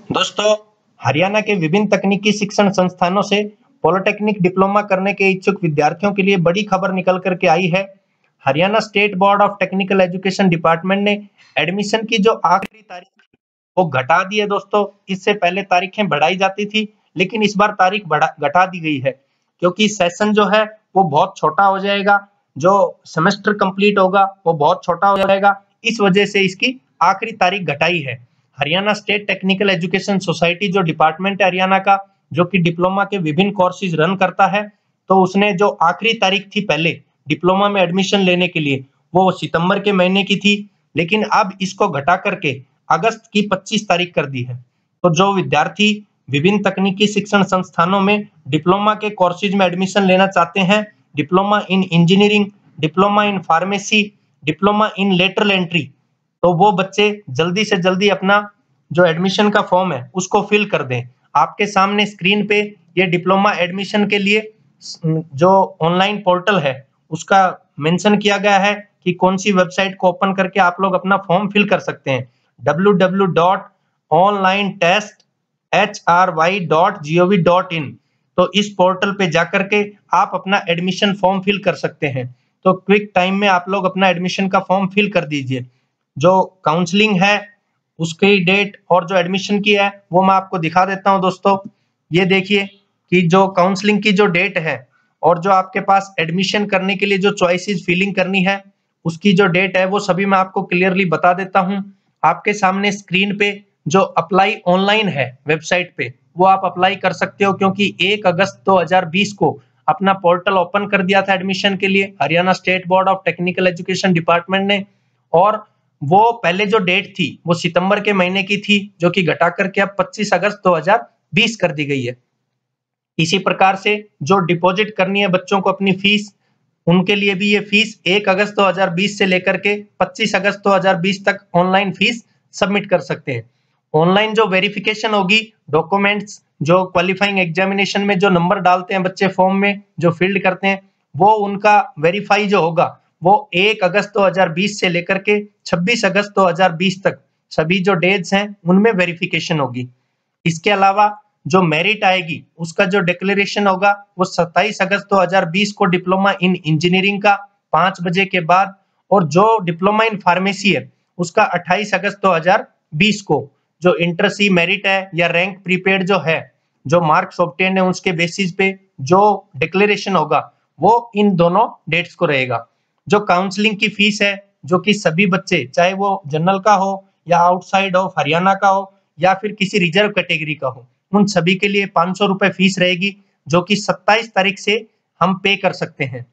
दोस्तों, हरियाणा के विभिन्न तकनीकी शिक्षण संस्थानों से पॉलिटेक्निक डिप्लोमा करने के इच्छुक विद्यार्थियों के लिए बड़ी खबर निकल कर के आई है। Haryana state board of technical education department ने एडमिशन की जो आखिरी तारीख वो घटा दी है। दोस्तों, इससे पहले तारीखें बढ़ाई जाती थी, लेकिन इस बार तारीख घटा दी गई है क्योंकि सेशन जो है वो बहुत छोटा हो जाएगा। जो सेमेस्टर कंप्लीट होगा वो बहुत छोटा हो जाएगा, इस वजह से इसकी आखिरी तारीख घटाई है। Haryana state technical education society जो डिपार्टमेंट है हरियाणा का, जो कि डिप्लोमा के विभिन्न कोर्सेज रन करता है, तो उसने जो आखिरी तारीख थी पहले डिप्लोमा में एडमिशन लेने के लिए वो सितंबर के महीने की थी, लेकिन अब इसको घटा करके अगस्त की 25 तारीख कर दी है। तो जो विद्यार्थी विभिन्न तकनीकी शिक्षण संस्थानों में डिप्लोमा के कोर्सेज में एडमिशन लेना चाहते हैं, diploma in engineering, diploma in pharmacy, diploma in lateral entry, तो वो बच्चे जल्दी से जल्दी अपना जो एडमिशन का फॉर्म है उसको फिल कर दें। आपके सामने स्क्रीन पे ये डिप्लोमा एडमिशन के लिए जो ऑनलाइन पोर्टल है उसका मेंशन किया गया है कि कौन सी वेबसाइट को ओपन करके आप लोग अपना फॉर्म फिल कर सकते हैं। www.onlinetesthry.gov.in, तो इस पोर्टल पे जाकर के आप अपना एडमिशन फॉर्म फिल कर सकते हैं। तो क्विक टाइम में आप लोग अपना एडमिशन का फॉर्म फिल कर दीजिए। जो काउंसलिंग है उसकी डेट और जो एडमिशन की है वो मैं आपको दिखा देता हूं। दोस्तों, ये देखिए कि जो काउंसलिंग की जो डेट है और जो आपके पास एडमिशन करने के लिए जो चॉइसेस फिलिंग करनी है उसकी जो डेट है वो सभी मैं आपको क्लियरली बता देता हूं। आपके सामने स्क्रीन पे जो अप्लाई ऑनलाइन है वेबसाइट पे वो आप अप्लाई कर सकते हो, क्योंकि 1 अगस्त 2020 को अपना पोर्टल ओपन कर दिया था एडमिशन के लिए Haryana state board of technical education department ने, और वो पहले जो डेट थी वो सितंबर के महीने की थी, जो कि घटा करके अब 25 अगस्त 2020 कर दी गई है। इसी प्रकार से जो डिपॉजिट करनी है बच्चों को अपनी फीस, उनके लिए भी ये फीस 1 अगस्त 2020 से लेकर के 25 अगस्त 2020 तक ऑनलाइन फीस सबमिट कर सकते हैं। ऑनलाइन जो वेरिफिकेशन होगी डॉक्यूमेंट्स, जो क्वालिफाइंग एग्जामिनेशन में जो नंबर डालते हैं बच्चे फॉर्म में जो फील्ड करते हैं, वो उनका वेरीफाई जो होगा वो 1 अगस्त 2020 से लेकर के 26 अगस्त 2020 तक सभी जो डेट्स हैं उनमें वेरिफिकेशन होगी। इसके अलावा जो मेरिट आएगी उसका जो डिक्लेरेशन होगा वो 27 अगस्त 2020 को डिप्लोमा इन इंजीनियरिंग का 5 बजे के बाद, और जो डिप्लोमा इन फार्मेसी है उसका 28 अगस्त 2020 को जो इंटर सी मेरिट है या रैंक प्रीपेड जो है, जो मार्क्स ऑब्टेन है उसके बेसिस पे जो डिक्लेरेशन होगा वो इन दोनों डेट्स को रहेगा। जो काउंसलिंग की फीस है, जो कि सभी बच्चे चाहे वो जनरल का हो या आउटसाइड ऑफ हरियाणा का हो या फिर किसी रिजर्व कैटेगरी का हो, उन सभी के लिए 500 रुपए फीस रहेगी, जो कि 27 तारीख से हम पे कर सकते हैं।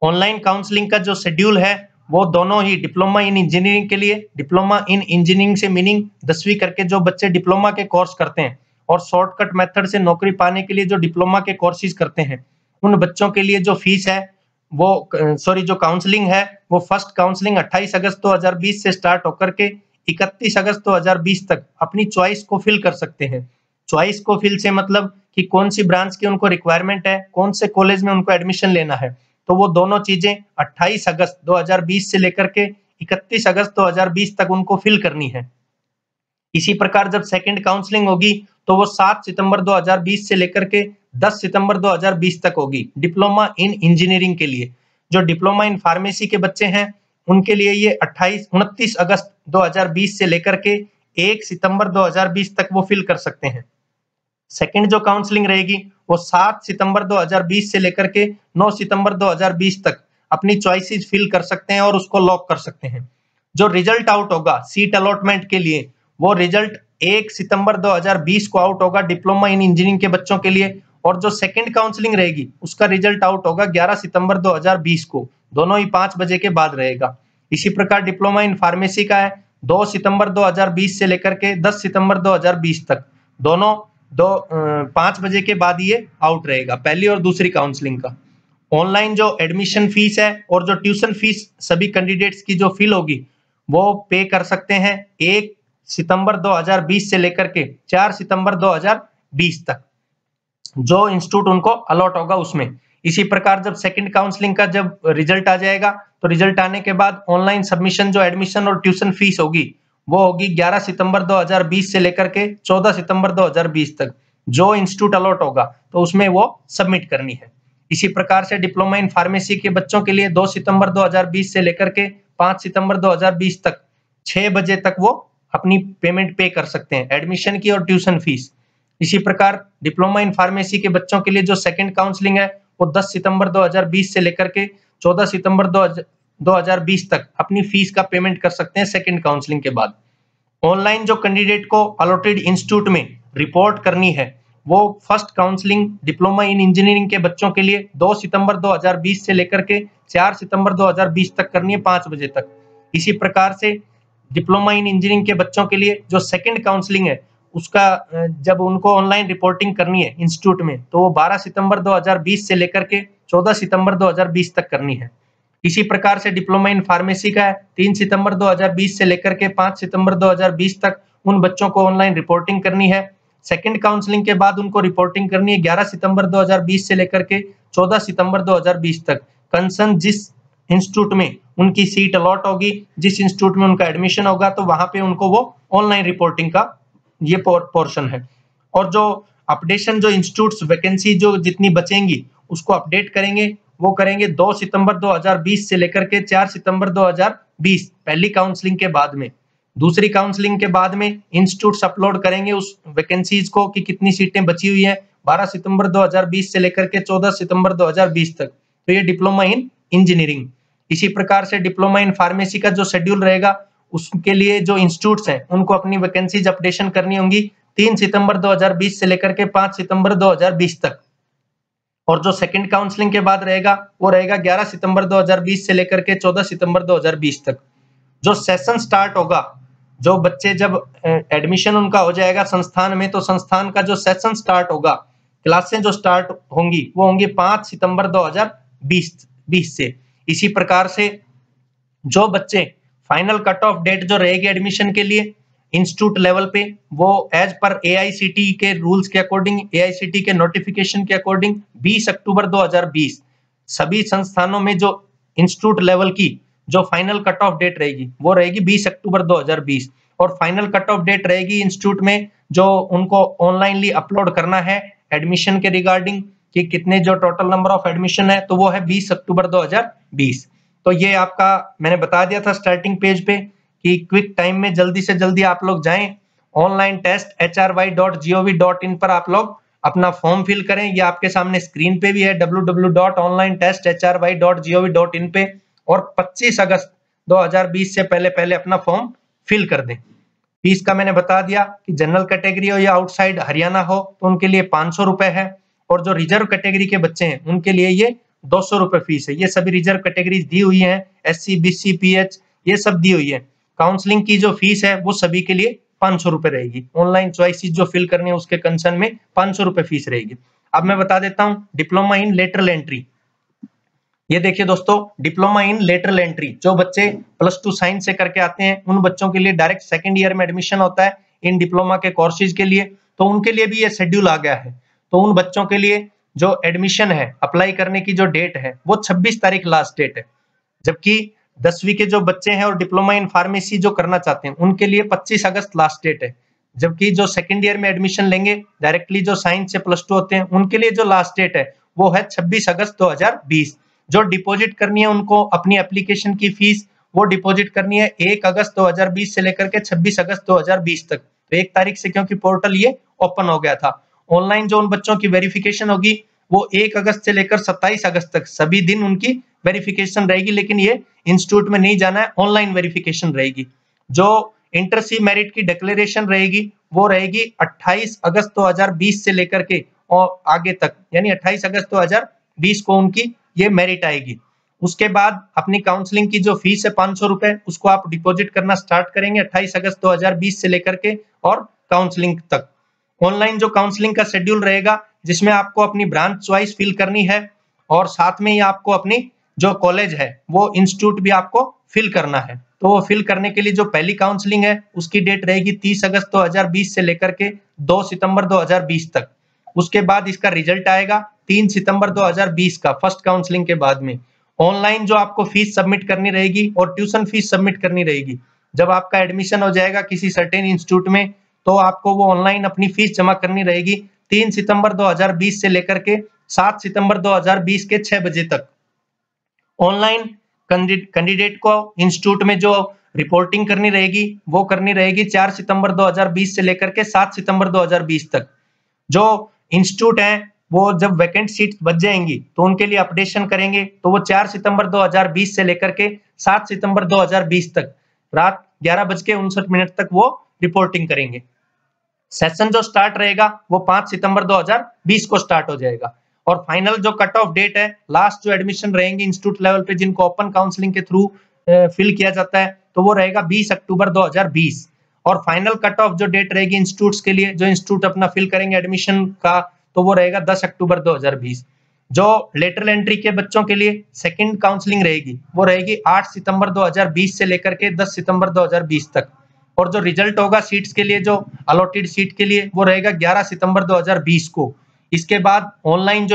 ऑनलाइन काउंसलिंग का जो शेड्यूल है वो दोनों ही डिप्लोमा इन इंजीनियरिंग के लिए, डिप्लोमा इन इंजीनियरिंग से मीनिंग 10वीं करके जो बच्चे डिप्लोमा के कोर्स करते हैं और शॉर्टकट मेथड से नौकरी पाने के लिए जो डिप्लोमा के कोर्सेज करते हैं, उन बच्चों के लिए जो फीस है वो जो काउंसलिंग है वो फर्स्ट काउंसलिंग 28 अगस्त 2020 से स्टार्ट होकर के 31 अगस्त 2020 तक अपनी चॉइस को फिल कर सकते हैं। चॉइस को फिल से मतलब कि कौन सी ब्रांच की उनको रिक्वायरमेंट है, कौन से कॉलेज में उनको एडमिशन लेना है, तो वो दोनों चीजें 28 अगस्त 2020 से लेकर के 31 अगस्त 2020 तक उनको फिल करनी है। इसी प्रकार जब सेकंड काउंसलिंग होगी तो वो 7 सितंबर 2020 से लेकर के 10 सितंबर 2020 तक होगी डिप्लोमा इन इंजीनियरिंग के लिए। जो डिप्लोमा इन फार्मेसी के बच्चे हैं उनके लिए ये 29 अगस्त 2020 से लेकर के 1 सितंबर 2020 तक वो फिल कर सकते हैं। सेकंड जो काउंसलिंग रहेगी वो 7 सितंबर 2020 से लेकर के 9 सितंबर 2020 तक अपनी चॉइसेस फिल कर सकते हैं और उसको लॉक कर सकते हैं। जो रिजल्ट आउट होगा सीट अलॉटमेंट के लिए, वो रिजल्ट 1 सितंबर 2020 को आउट होगा डिप्लोमा इन इंजीनियरिंग के बच्चों के लिए, और जो सेकंड काउंसलिंग रहेगी उसका रिजल्ट आउट होगा 11 सितंबर 2020 को, दोनों ही 5 बजे के बाद रहेगा। इसी प्रकार डिप्लोमा इन फार्मेसी का है 2 सितंबर 2020 से लेकर के 10 सितंबर 2020 तक, दोनों 5 बजे के बाद ये आउट रहेगा, पहली और दूसरी काउंसलिंग का। ऑनलाइन जो एडमिशन फीस है और जो ट्यूशन फीस सभी कैंडिडेट्स की जो फिल होगी वो पे कर सकते हैं 1 सितंबर 2020 से लेकर के 4 सितंबर 2020 तक, जो इंस्टीट्यूट उनको अलॉट होगा उसमें। इसी प्रकार जब सेकंड काउंसलिंग का जब रिजल्ट आ जाएगा तो रिजल्ट आने के बाद ऑनलाइन सबमिशन जो एडमिशन और ट्यूशन फीस होगी वो होगी 11 सितंबर 2020 से लेकर के 14 सितंबर 2020 तक। जो इंस्टीट्यूट अलॉट होगा तो उसमें वो सबमिट करनी है। इसी प्रकार से डिप्लोमा इन फार्मेसी के बच्चों के लिए 2 सितंबर 2020 से लेकर के 5 सितंबर 2020 तक 6 बजे तक वो अपनी पेमेंट पे कर सकते हैं, एडमिशन की और ट्यूशन फीस। इसी प्रकार डिप्लोमा इन फार्मेसी के बच्चों के लिए जो सेकंड काउंसलिंग है वो 10 सितंबर 2020 से लेकर के 14 सितंबर 2020 तक अपनी फीस का पेमेंट कर सकते हैं सेकंड काउंसलिंग के बाद। ऑनलाइन जो कैंडिडेट को अलॉटेड इंस्टीट्यूट में रिपोर्ट करनी है वो first counselling diploma in engineering के बच्चों के लिए 2 सितंबर 2020 से लेकर के 4 सितंबर 2020 तक करनी है 5 बजे तक। इसी प्रकार से डिप्लोमा इन इंजीनियरिंग के बच्चों के लिए जो सेकंड काउंसलिंग है उसका जब उनको ऑनलाइन रिपोर्टिंग करनी है इंस्टीट्यूट में तो वो 12 सितंबर 2020 से लेकर के 14 सितंबर 2020 तक करनी है। इसी प्रकार से डिप्लोमा इन फार्मेसी का है 3 सितंबर 2020 से लेकर के 5 सितंबर 2020 तक उन बच्चों को ऑनलाइन रिपोर्टिंग करनी है। सेकंड काउंसलिंग के बाद उनको रिपोर्टिंग करनी है 11 सितंबर 2020 से लेकर के 14 सितंबर 2020 तक। कंसर्न जिस इंस्टीट्यूट में उनकी सीट अलॉट होगी, जिस इंस्टीट्यूट में उनका एडमिशन होगा तो वहां पे उनको वो ऑनलाइन रिपोर्टिंग का ये पोर्शन है। और जो अपडेशन जो इंस्टीट्यूट्स वैकेंसी जो जितनी बचेंगी उसको अपडेट करेंगे वो करेंगे 2 सितंबर 2020 से लेकर के 4 सितंबर 2020 पहली काउंसलिंग के बाद में। दूसरी काउंसलिंग के बाद में इंस्टीट्यूट्स अपलोड करेंगे उस वैकेंसीज को कि कितनी सीटें बची हुई है 12 सितंबर 2020 से लेकर के 14 सितंबर 2020 तक। तो ये डिप्लोमा इन इंजीनियरिंग। इसी प्रकार से डिप्लोमा इन फार्मेसी का जो शेड्यूल रहेगा उसके लिए जो इंस्टीट्यूट्स हैं उनको अपनी वैकेंसीज अपडेशन करनी होंगी 3 सितंबर 2020 से लेकर के 5 सितंबर 2020 तक। और जो सेकंड काउंसलिंग के बाद रहेगा वो रहेगा 11 सितंबर 2020 से लेकर के 14 सितंबर 2020 तक। जो सेशन स्टार्ट होगा, जो बच्चे जब एडमिशन उनका हो जाएगा संस्थान में तो संस्थान का जो सेशन स्टार्ट होगा, क्लासें जो स्टार्ट होंगी वो होंगी 5 सितंबर 2020 से। इसी प्रकार से जो बच्चे फाइनल कट ऑफ डेट जो रहेगी एडमिशन के लिए इंस्टीट्यूट लेवल पे वो एज पर एआईसीटी के रूल्स के अकॉर्डिंग, एआईसीटी के नोटिफिकेशन के अकॉर्डिंग 20 अक्टूबर 2020 सभी संस्थानों में जो इंस्टीट्यूट लेवल की जो फाइनल कट ऑफ डेट रहेगी वो रहेगी 20 अक्टूबर 2020। और फाइनल कट ऑफ डेट रहेगी इंस्टीट्यूट में जो उनको ऑनलाइनली अपलोड करना है एडमिशन के रिगार्डिंग कि कितने जो टोटल नंबर ऑफ एडमिशन है तो वो है 20 अक्टूबर 2020। तो ये आपका मैंने बता दिया था स्टार्टिंग पेज पे कि क्विक टाइम में जल्दी से जल्दी आप लोग जाएं ऑनलाइन टेस्ट hry.gov.in पर आप लोग अपना फॉर्म फिल करें। ये आपके सामने स्क्रीन पे भी है www.onlinetesthry.gov.in पे। और 25 अगस्त 2020 से पहले पहले अपना फॉर्म फिल कर दें। फीस का मैंने बता दिया कि जनरल कैटेगरी हो या आउटसाइड हरियाणा हो तो उनके लिए 500 रुपए है और जो रिजर्व कैटेगरी के बच्चे हैं उनके लिए ये 200 रुपए फीस है। ये सभी रिजर्व कैटेगरीज दी हुई हैं, SC BC PH ये सब दी हुई है। काउंसलिंग की जो फीस है वो सभी के लिए 500 रुपए रहेगी। ऑनलाइन चॉइसेस जो फिल करनी है उसके कंसर्न में 500 रुपए फीस रहेगी। अब मैं बता देता हूँ डिप्लोमा इन लेटरल एंट्री। ये देखिए दोस्तों, डिप्लोमा इन लेटरल एंट्री जो बच्चे +2 साइंस से करके आते हैं उन बच्चों के लिए डायरेक्ट सेकंड ईयर में एडमिशन होता है इन डिप्लोमा के कोर्सेज के लिए। तो उनके लिए भी ये शेड्यूल आ गया है। तो उन बच्चों के लिए जो एडमिशन है अप्लाई करने की जो डेट है वो 26 तारीख लास्ट डेट है। जबकि 10वीं के जो बच्चे हैं और डिप्लोमा इन फार्मेसी जो करना चाहते हैं उनके लिए 25 अगस्त लास्ट डेट है। जबकि जो सेकंड ईयर में एडमिशन लेंगे डायरेक्टली जो साइंस से +2 होते हैं उनके लिए जो लास्ट डेट है वो है 26 अगस्त 2020। जो डिपॉजिट करनी है उनको अपनी एप्लीकेशन की फीस वो डिपॉजिट करनी है 1 अगस्त 2020 से लेकर के 26 अगस्त 2020 तक। तो 1 तारीख से क्योंकि पोर्टल ये ओपन हो गया था। ऑनलाइन जो उन बच्चों की वेरिफिकेशन होगी वो 1 अगस्त से लेकर 27 अगस्त तक सभी दिन उनकी वेरिफिकेशन रहेगी, लेकिन ये इंस्टीट्यूट में नहीं जाना है, ऑनलाइन वेरिफिकेशन रहेगी। जो इंटरसी मेरिट की डिक्लेरेशन रहेगी वो रहेगी 28 अगस्त 2020 से लेकर के और आगे तक, यानी 28 अगस्त 2020 को उनकी ये मेरिट आएगी। उसके बाद अपनी काउंसलिंग की जो फीस है 500 रुपए उसको आप डिपॉजिट करना स्टार्ट करेंगे 28 अगस्त 2020 से लेकर के और काउंसलिंग तक। ऑनलाइन जो काउंसलिंग का शेड्यूल रहेगा जिसमें आपको अपनी ब्रांच चॉइस फिल करनी है और साथ में ही आपको अपनी जो कॉलेज है वो इंस्टीट्यूट भी आपको फिल करना है। तो वो फिल करने के लिए जो पहली काउंसलिंग है उसकी डेट रहेगी 30 अगस्त 2020 से लेकर के 2 सितंबर 2020 तक। उसके बाद इसका रिजल्ट आएगा 3 सितंबर 2020 का फर्स्ट काउंसलिंग के बाद में। ऑनलाइन जो आपको फीस सबमिट करनी रहेगी और ट्यूशन फीस सबमिट करनी रहेगी जब आपका एडमिशन हो जाएगा किसी सर्टेन इंस्टीट्यूट में, तो आपको वो ऑनलाइन अपनी फीस जमा करनी रहेगी 3 सितंबर 2020 से लेकर के 7 सितंबर 2020 के 6 बजे तक। ऑनलाइन कैंडिडेट को इंस्टीट्यूट में जो रिपोर्टिंग करनी रहेगी वो करनी रहेगी 4 सितंबर 2020 से लेकर के 7 सितंबर 2020 तक। जो इंस्टीट्यूट है वो जब वैकेंट सीट बच जाएंगी तो उनके लिए अपडेशन करेंगे, तो वो 4 सितंबर 2020 से लेकर के 7 सितंबर 2020 तक रात 11:59 तक वो रिपोर्टिंग करेंगे। सेशन जो स्टार्ट रहेगा वो 5 सितंबर 2020 को स्टार्ट हो जाएगा। और फाइनल जो कट ऑफ डेट है, लास्ट जो एडमिशन रहेंगे इंस्टीट्यूट लेवल पे जिनको ओपन काउंसलिंग के थ्रू फिल किया जाता है, तो वो रहेगा 20 अक्टूबर 2020। और फाइनल कट ऑफ जो डेट रहेगी इंस्टीट्यूट्स के लिए, जो इंस्टीट्यूट अपना फिल करेंगे एडमिशन का, तो वो रहेगा 10 अक्टूबर 2020। जो लेटरल एंट्री के बच्चों के लिए सेकंड काउंसलिंग रहेगी वो रहेगी 8 सितंबर 2020 से लेकर के 10 सितंबर 2020 तक। और जो रिजल्ट होगा सीट्स के लिए, जो अलॉटेड सीट के लिए, वो रहेगा 11 सितंबर 2020 को। इसके बाद ऑनलाइन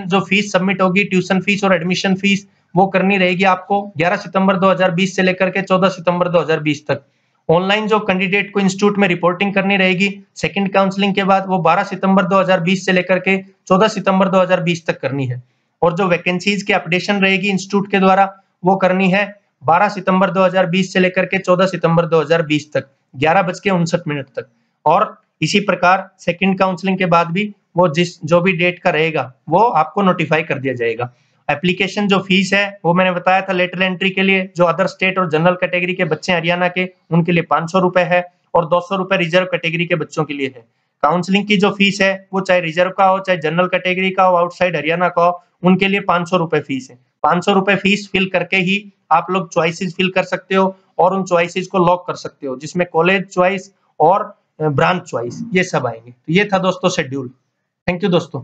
जो फीस सबमिट होगी, ट्यूशन फीस और एडमिशन फीस, वो करनी रहेगी आपको 11 सितंबर 2020 से लेकर के 14 सितंबर 2020 तक। ऑनलाइन जो कैंडिडेट को इंस्टीट्यूट में रिपोर्टिंग करनी रहेगी सेकंड काउंसलिंग के बाद, वो 12 सितंबर 2020 से लेकर के 14 सितंबर 2020 तक करनी है। और जो वैकेंसीज की अपडेशन रहेगी इंस्टीट्यूट के द्वारा, वो करनी है 12 सितंबर 2020 से लेकर के 14 सितंबर 2020 तक 11:59 तक। और इसी प्रकार सेकंड काउंसलिंग के बाद भी वो जो भी डेट का रहेगा वो आपको नोटिफाई कर दिया जाएगा। एप्लीकेशन जो फीस है वो मैंने बताया था लेटरल एंट्री के लिए, जो अदर स्टेट और जनरल कैटेगरी के बच्चे हरियाणा के, उनके लिए 500 रुपए है और 200 रुपए रिजर्व कैटेगरी के बच्चों के लिए है। काउंसलिंग की जो फीस है वो चाहे रिजर्व का हो, चाहे जनरल कैटेगरी का हो, आउटसाइड हरियाणा का हो, उनके लिए 500 रुपए फीस है। 500 रुपए फीस फिल करके ही आप लोग चॉइसेस फिल कर सकते हो और उन चॉइसेस को लॉक कर सकते हो, जिसमें कॉलेज चॉइस और ब्रांच चॉइस ये सब आएंगे। तो ये था दोस्तों शेड्यूल। थैंक यू दोस्तों।